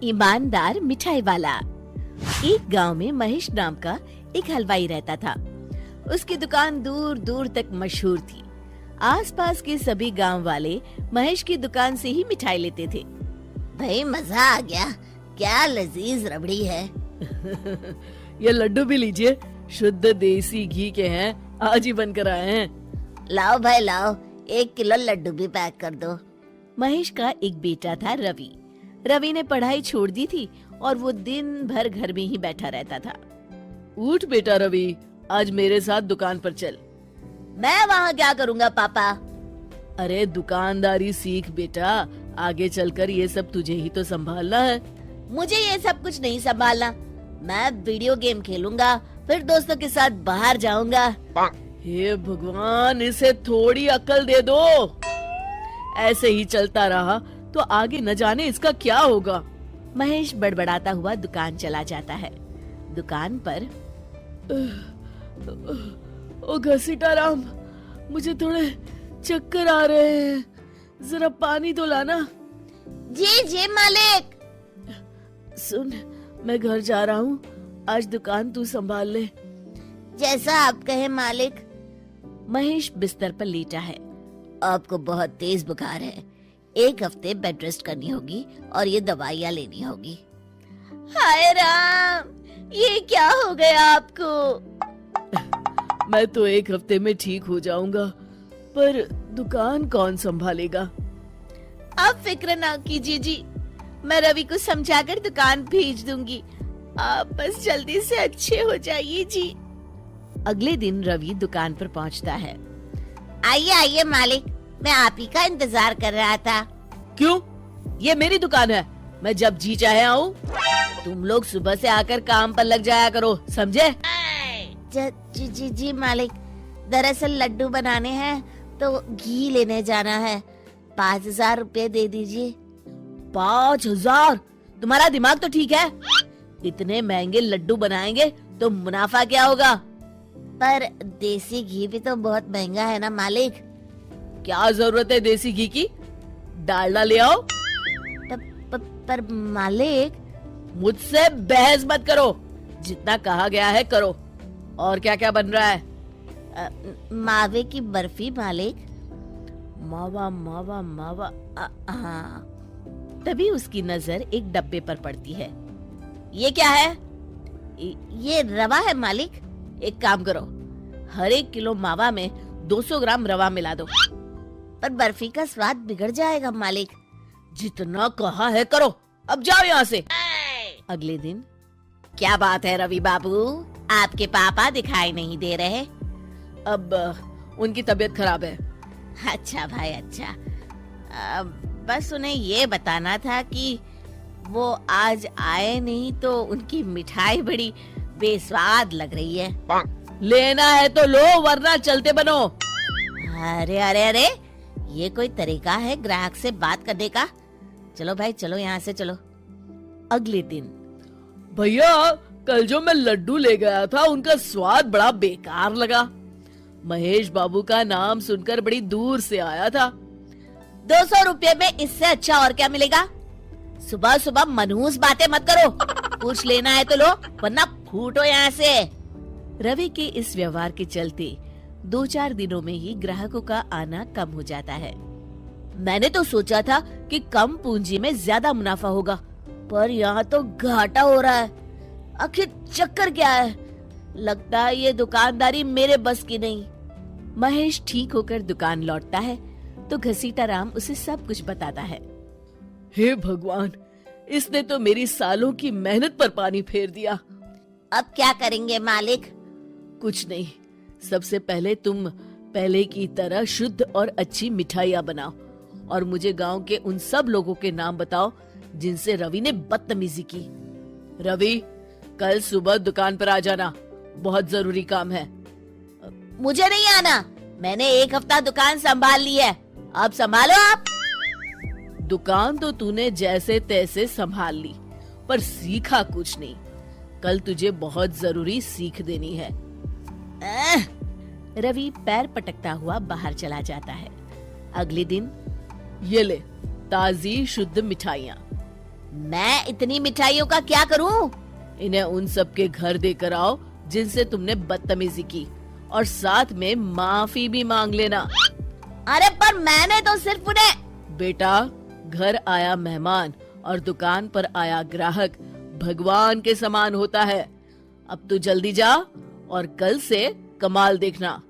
ईमानदार मिठाई वाला। एक गांव में महेश नाम का एक हलवाई रहता था। उसकी दुकान दूर दूर तक मशहूर थी। आसपास के सभी गांव वाले महेश की दुकान से ही मिठाई लेते थे। भाई मजा आ गया, क्या लजीज रबड़ी है। ये लड्डू भी लीजिए, शुद्ध देसी घी के हैं, आज ही बनकर आए हैं। लाओ भाई लाओ, 1 किलो लड्डू भी पैक कर दो। महेश का एक बेटा था रवि। रवि ने पढ़ाई छोड़ दी थी और वो दिन भर घर में ही बैठा रहता था। उठ बेटा रवि, आज मेरे साथ दुकान पर चल। मैं वहाँ क्या करूँगा पापा? अरे दुकानदारी सीख बेटा, आगे चलकर ये सब तुझे ही तो संभालना है। मुझे ये सब कुछ नहीं संभालना। मैं वीडियो गेम खेलूंगा, फिर दोस्तों के साथ बाहर जाऊंगा। हे भगवान, इसे थोड़ी अकल दे दो। ऐसे ही चलता रहा तो आगे न जाने इसका क्या होगा। महेश बड़बड़ाता हुआ दुकान चला जाता है। दुकान पर ओ घसीटाराम, मुझे थोड़े चक्कर आ रहे हैं, जरा पानी तो लाना। जी जी मालिक। सुन, मैं घर जा रहा हूँ, आज दुकान तू संभाल ले। जैसा आप कहे मालिक। महेश बिस्तर पर लेटा है। आपको बहुत तेज बुखार है, 1 हफ्ते बेड रेस्ट करनी होगी और ये दवाइयाँ लेनी होगी। हाय राम, ये क्या हो गया आपको? मैं तो 1 हफ्ते में ठीक हो जाऊंगा, पर दुकान कौन संभालेगा? आप फिक्र ना कीजिए जी, मैं रवि को समझाकर दुकान भेज दूंगी। आप बस जल्दी से अच्छे हो जाइए जी। अगले दिन रवि दुकान पर पहुंचता है। आइए आइए मालिक, मैं आप ही का इंतजार कर रहा था। क्यों? ये मेरी दुकान है, मैं जब जी चाहे आऊँ। तुम लोग सुबह से आकर काम पर लग जाया करो, समझे? जी जी जी मालिक, दरअसल लड्डू बनाने हैं तो घी लेने जाना है, 5,000 रुपए दे दीजिए। 5,000? तुम्हारा दिमाग तो ठीक है? इतने महंगे लड्डू बनाएंगे तो मुनाफा क्या होगा? पर देसी घी भी तो बहुत महंगा है ना मालिक। क्या जरूरत है देसी घी की? डालडा ले आओ। पर मालिक। मुझसे बहस मत करो, जितना कहा गया है करो। और क्या क्या बन रहा है? मावे की बर्फी मालिक। मावा मावा मावा, हाँ। तभी उसकी नजर एक डब्बे पर पड़ती है। ये क्या है? ये रवा है मालिक। एक काम करो, हर 1 किलो मावा में 200 ग्राम रवा मिला दो। पर बर्फी का स्वाद बिगड़ जाएगा मालिक। जितना कहा है करो, अब जाओ यहाँ से। अगले दिन। क्या बात है रवि बाबू, आपके पापा दिखाई नहीं दे रहे? अब उनकी तबीयत खराब है। अच्छा भाई अच्छा। बस उन्हें ये बताना था कि वो आज आए नहीं तो उनकी मिठाई बड़ी बेस्वाद लग रही है। लेना है तो लो, वरना चलते बनो। अरे अरे अरे, ये कोई तरीका है ग्राहक से बात करने का? चलो भाई चलो, यहाँ से चलो। अगले दिन। भैया, कल जो मैं लड्डू ले गया था उनका स्वाद बड़ा बेकार लगा। महेश बाबू का नाम सुनकर बड़ी दूर से आया था। 200 रुपए में इससे अच्छा और क्या मिलेगा? सुबह सुबह मनहूस बातें मत करो। कुछ लेना है तो लो, वरना फूटो यहाँ से। रवि के इस व्यवहार के चलते 2-4 दिनों में ही ग्राहकों का आना कम हो जाता है। मैंने तो सोचा था कि कम पूंजी में ज्यादा मुनाफा होगा, पर यहाँ तो घाटा हो रहा है। आखिर चक्कर क्या है? लगता है ये दुकानदारी मेरे बस की नहीं। महेश ठीक होकर दुकान लौटता है तो घसीटाराम उसे सब कुछ बताता है। हे भगवान, इसने तो मेरी सालों की मेहनत पर पानी फेर दिया। अब क्या करेंगे मालिक? कुछ नहीं, सबसे पहले तुम पहले की तरह शुद्ध और अच्छी मिठाइयाँ बनाओ और मुझे गांव के उन सब लोगों के नाम बताओ जिनसे रवि ने बदतमीजी की। रवि, कल सुबह दुकान पर आ जाना, बहुत जरूरी काम है। मुझे नहीं आना, मैंने 1 हफ्ता दुकान संभाल ली है, अब संभालो आप। दुकान तो तूने जैसे तैसे संभाल ली, पर सीखा कुछ नहीं। कल तुझे बहुत जरूरी सीख देनी है। रवि पैर पटकता हुआ बाहर चला जाता है। अगले दिन। ये ले ताजी शुद्ध मिठाइयाँ। मैं इतनी मिठाइयों का क्या करूं? इन्हें उन सब के घर देकर आओ जिनसे तुमने बदतमीजी की, और साथ में माफी भी मांग लेना। अरे पर मैंने तो सिर्फ उन्हें। बेटा, घर आया मेहमान और दुकान पर आया ग्राहक भगवान के समान होता है। अब तू जल्दी जा और कल से कमाल देखना।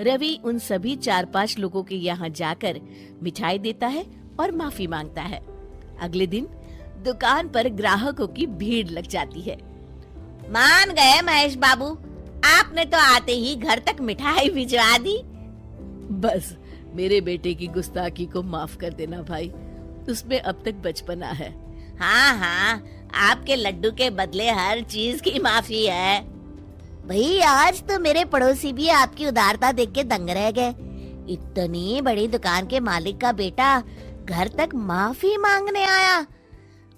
रवि उन सभी 4-5 लोगों के यहाँ जाकर मिठाई देता है और माफी मांगता है। अगले दिन दुकान पर ग्राहकों की भीड़ लग जाती है। मान गए महेश बाबू, आपने तो आते ही घर तक मिठाई भिजवा दी। बस मेरे बेटे की गुस्ताखी को माफ कर देना भाई, उसमें अब तक बचपना है। हाँ हाँ, आपके लड्डू के बदले हर चीज की माफी है। भाई आज तो मेरे पड़ोसी भी आपकी उदारता देख के दंग रह गए। इतनी बड़ी दुकान के मालिक का बेटा घर तक माफी मांगने आया।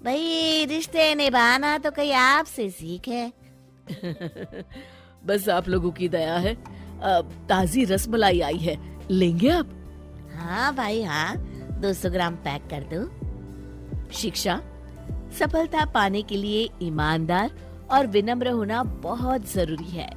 भाई रिश्ते निभाना तो कहीं आपसे सीखे। बस आप लोगों की दया है। ताजी रसमलाई आई है, लेंगे आप? हाँ भाई हाँ, 200 ग्राम पैक कर दो। शिक्षा, सफलता पाने के लिए ईमानदार और विनम्र होना बहुत जरूरी है।